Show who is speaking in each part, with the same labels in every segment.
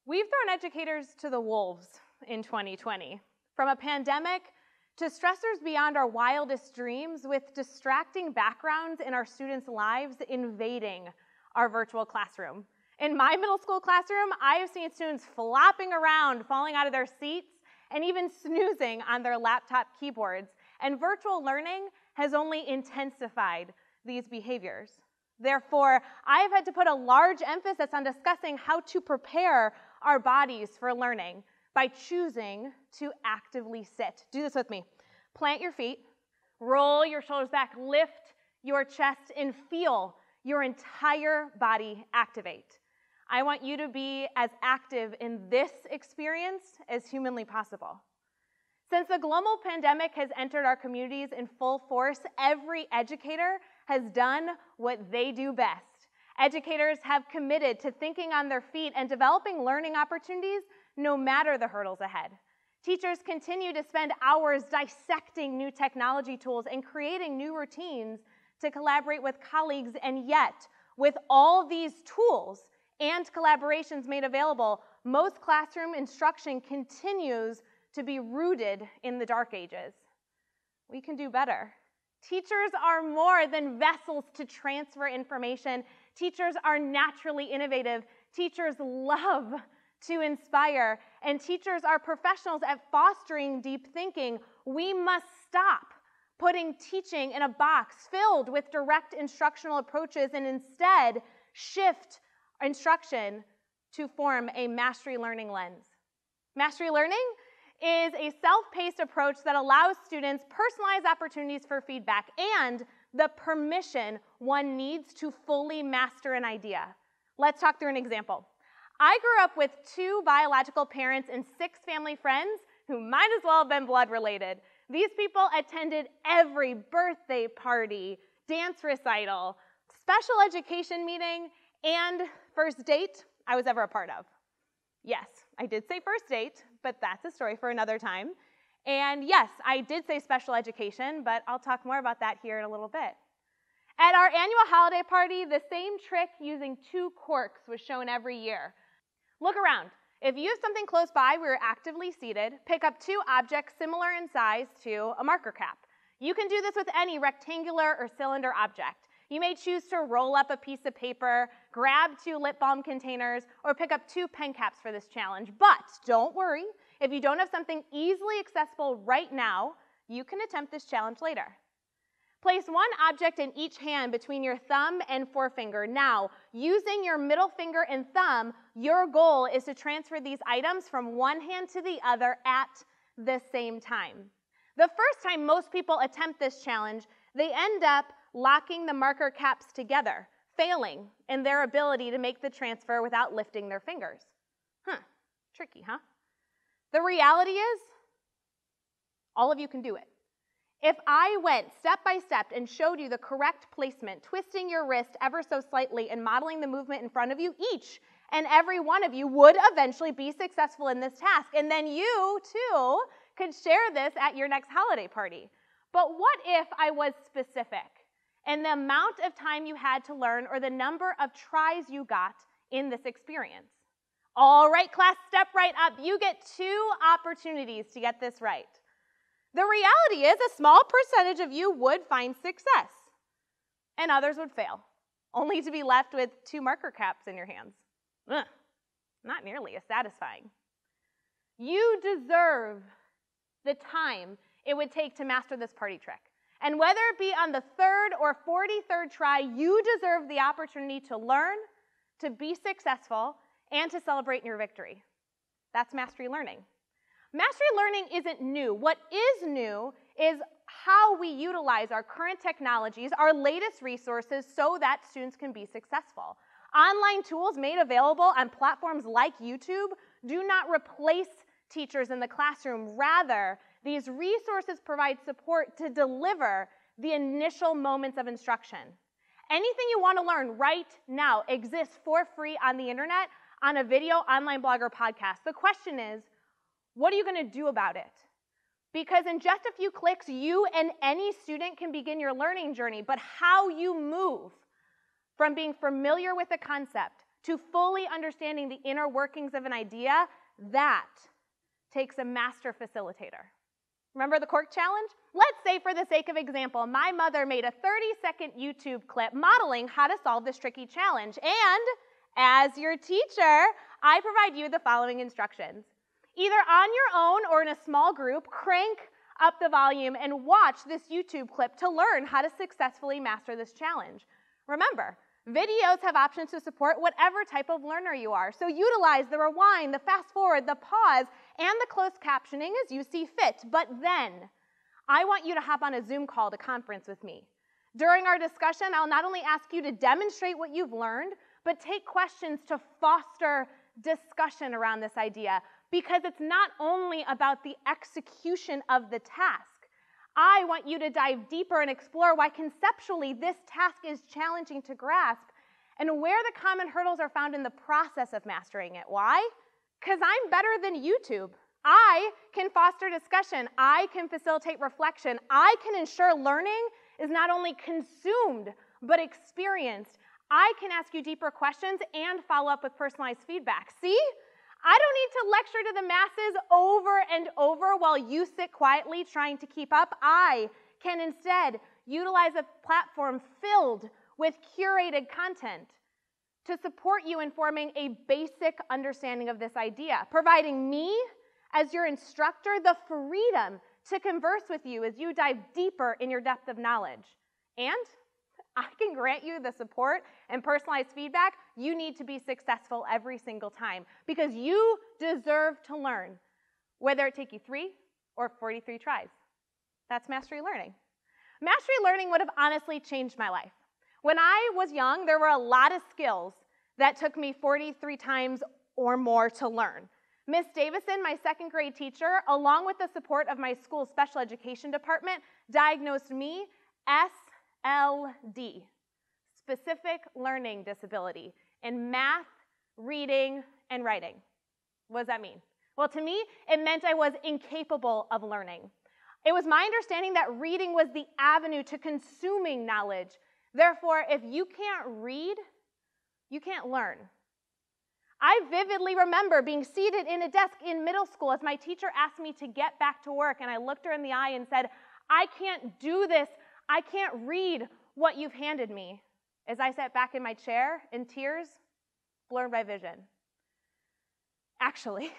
Speaker 1: We've thrown educators to the wolves in 2020. From a pandemic to stressors beyond our wildest dreams, with distracting backgrounds in our students' lives invading our virtual classroom. In my middle school classroom, I have seen students flopping around, falling out of their seats, and even snoozing on their laptop keyboards. And virtual learning has only intensified these behaviors. Therefore, I've had to put a large emphasis on discussing how to prepare our bodies for learning by choosing to actively sit. Do this with me. Plant your feet, roll your shoulders back, lift your chest, and feel your entire body activate. I want you to be as active in this experience as humanly possible. Since the global pandemic has entered our communities in full force, every educator has done what they do best. Educators have committed to thinking on their feet and developing learning opportunities no matter the hurdles ahead. Teachers continue to spend hours dissecting new technology tools and creating new routines to collaborate with colleagues, and yet, with all these tools and collaborations made available, most classroom instruction continues to be rooted in the dark ages. We can do better. Teachers are more than vessels to transfer information. Teachers are naturally innovative. Teachers love to inspire, and teachers are professionals at fostering deep thinking. We must stop putting teaching in a box filled with direct instructional approaches and instead shift instruction to form a mastery learning lens. Mastery learning is a self-paced approach that allows students personalized opportunities for feedback and the permission one needs to fully master an idea. Let's talk through an example. I grew up with 2 biological parents and 6 family friends who might as well have been blood related. These people attended every birthday party, dance recital, special education meeting, and first date I was ever a part of. Yes, I did say first date, but that's a story for another time. And yes, I did say special education, but I'll talk more about that here in a little bit. At our annual holiday party, the same trick using 2 corks was shown every year. Look around. If you have something close by where you're actively seated, pick up 2 objects similar in size to a marker cap. You can do this with any rectangular or cylinder object. You may choose to roll up a piece of paper, grab 2 lip balm containers, or pick up 2 pen caps for this challenge. But don't worry, if you don't have something easily accessible right now, you can attempt this challenge later. Place 1 object in each hand between your thumb and forefinger. Now, using your middle finger and thumb, your goal is to transfer these items from one hand to the other at the same time. The first time most people attempt this challenge, they end up locking the marker caps together, failing in their ability to make the transfer without lifting their fingers. Tricky, huh? The reality is, all of you can do it. If I went step by step and showed you the correct placement, twisting your wrist ever so slightly and modeling the movement in front of you, each and every one of you would eventually be successful in this task. And then you, too, could share this at your next holiday party. But what if I was specific in the amount of time you had to learn or the number of tries you got in this experience? All right, class, step right up. You get 2 opportunities to get this right. The reality is a small percentage of you would find success, and others would fail, only to be left with 2 marker caps in your hands. Not nearly as satisfying. You deserve the time it would take to master this party trick. And whether it be on the 3rd or 43rd try, you deserve the opportunity to learn, to be successful, and to celebrate your victory. That's mastery learning. Mastery learning isn't new. What is new is how we utilize our current technologies, our latest resources, so that students can be successful. Online tools made available on platforms like YouTube do not replace teachers in the classroom. Rather, these resources provide support to deliver the initial moments of instruction. Anything you want to learn right now exists for free on the internet, on a video, online blog, or podcast. The question is, what are you going to do about it? Because in just a few clicks, you and any student can begin your learning journey, but how you move from being familiar with a concept to fully understanding the inner workings of an idea, that takes a master facilitator. Remember the cork challenge? Let's say, for the sake of example, my mother made a 30-second YouTube clip modeling how to solve this tricky challenge. And as your teacher, I provide you the following instructions. Either on your own or in a small group, crank up the volume and watch this YouTube clip to learn how to successfully master this challenge. Remember, videos have options to support whatever type of learner you are, so utilize the rewind, the fast forward, the pause, and the closed captioning as you see fit. But then, I want you to hop on a Zoom call to conference with me. During our discussion, I'll not only ask you to demonstrate what you've learned, but take questions to foster discussion around this idea, because it's not only about the execution of the task. I want you to dive deeper and explore why conceptually this task is challenging to grasp and where the common hurdles are found in the process of mastering it. Why? Because I'm better than YouTube. I can foster discussion. I can facilitate reflection. I can ensure learning is not only consumed, but experienced. I can ask you deeper questions and follow up with personalized feedback. See? I don't need to lecture to the masses over and over while you sit quietly trying to keep up. I can instead utilize a platform filled with curated content to support you in forming a basic understanding of this idea, providing me, as your instructor, the freedom to converse with you as you dive deeper in your depth of knowledge. And I can grant you the support and personalized feedback you need to be successful every single time, because you deserve to learn, whether it take you 3 or 43 tries. That's mastery learning. Mastery learning would have honestly changed my life. When I was young, there were a lot of skills that took me 43 times or more to learn. Miss Davison, my second grade teacher, along with the support of my school's special education department, diagnosed me SLD, specific learning disability, in math, reading, and writing. What does that mean? Well, to me, it meant I was incapable of learning. It was my understanding that reading was the avenue to consuming knowledge. Therefore, if you can't read, you can't learn. I vividly remember being seated in a desk in middle school as my teacher asked me to get back to work, and I looked her in the eye and said, "I can't do this. I can't read what you've handed me." As I sat back in my chair in tears, blurred my vision. Actually,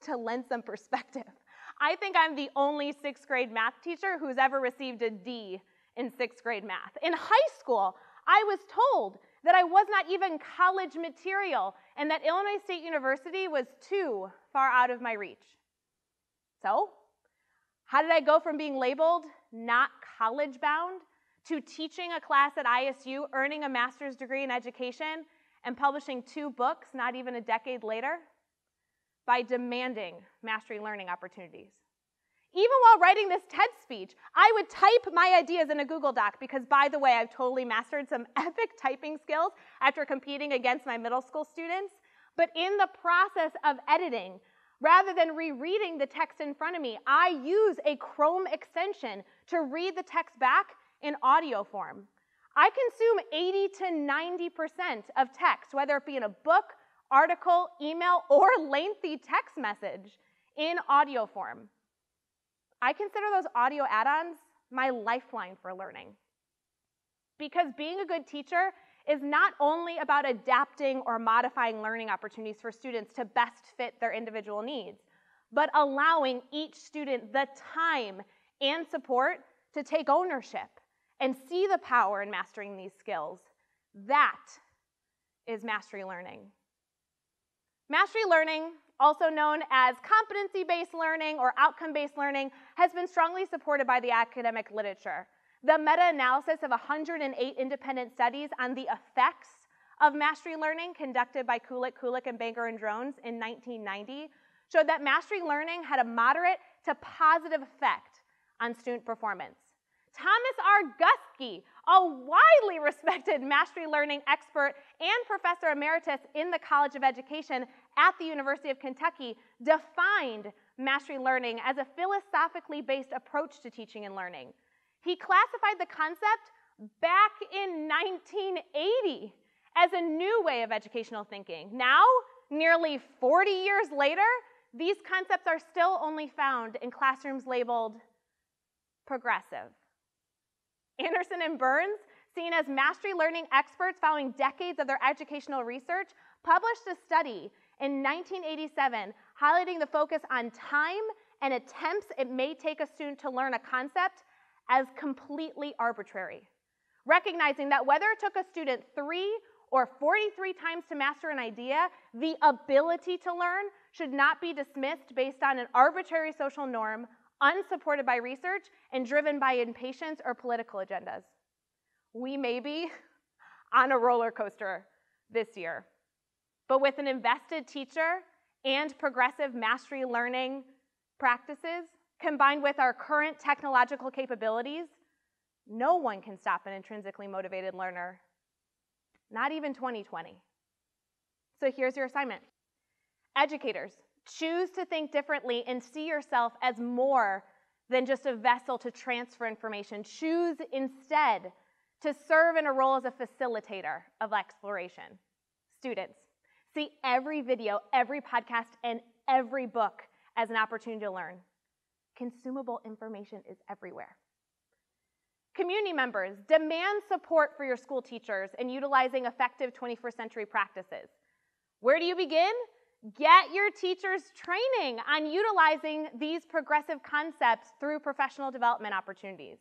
Speaker 1: to lend some perspective, I think I'm the only 6th grade math teacher who's ever received a D in 6th grade math. In high school, I was told that I was not even college material and that Illinois State University was too far out of my reach. So, how did I go from being labeled not college-bound to teaching a class at ISU, earning a master's degree in education, and publishing 2 books not even a decade later? By demanding mastery learning opportunities. Even while writing this TED speech, I would type my ideas in a Google Doc because, by the way, I've totally mastered some epic typing skills after competing against my middle school students. But in the process of editing, rather than rereading the text in front of me, I use a Chrome extension to read the text back in audio form. I consume 80 to 90% of text, whether it be in a book, article, email, or lengthy text message, in audio form. I consider those audio add-ons my lifeline for learning. Because being a good teacher is not only about adapting or modifying learning opportunities for students to best fit their individual needs, but allowing each student the time and support to take ownership and see the power in mastering these skills. That is mastery learning. Mastery learning, also known as competency-based learning or outcome-based learning, has been strongly supported by the academic literature. The meta-analysis of 108 independent studies on the effects of mastery learning conducted by Kulik, and Banger and Drones in 1990 showed that mastery learning had a moderate to positive effect on student performance. Thomas R. Guskey, a widely respected mastery learning expert and professor emeritus in the College of Education at the University of Kentucky, defined mastery learning as a philosophically based approach to teaching and learning. He classified the concept back in 1980 as a new way of educational thinking. Now, nearly 40 years later, these concepts are still only found in classrooms labeled progressive. Anderson and Burns, seen as mastery learning experts following decades of their educational research, published a study in 1987 highlighting the focus on time and attempts it may take a student to learn a concept as completely arbitrary, recognizing that whether it took a student 3 or 43 times to master an idea, the ability to learn should not be dismissed based on an arbitrary social norm, unsupported by research, and driven by impatience or political agendas. We may be on a roller coaster this year, but with an invested teacher and progressive mastery learning practices, combined with our current technological capabilities, no one can stop an intrinsically motivated learner, not even 2020. So here's your assignment. Educators, choose to think differently and see yourself as more than just a vessel to transfer information. Choose instead to serve in a role as a facilitator of exploration. Students, see every video, every podcast, and every book as an opportunity to learn. Consumable information is everywhere. Community members, demand support for your school teachers in utilizing effective 21st century practices. Where do you begin? Get your teachers training on utilizing these progressive concepts through professional development opportunities.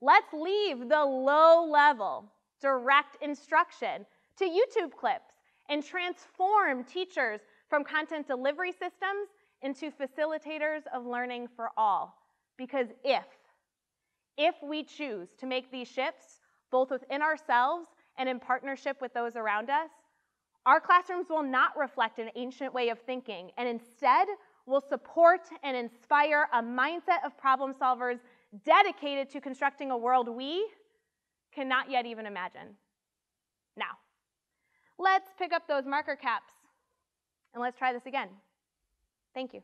Speaker 1: Let's leave the low-level, direct instruction to YouTube clips and transform teachers from content delivery systems into facilitators of learning for all. Because if we choose to make these shifts, both within ourselves and in partnership with those around us, our classrooms will not reflect an ancient way of thinking, and instead will support and inspire a mindset of problem solvers dedicated to constructing a world we cannot yet even imagine. Now, let's pick up those marker caps and let's try this again. Thank you.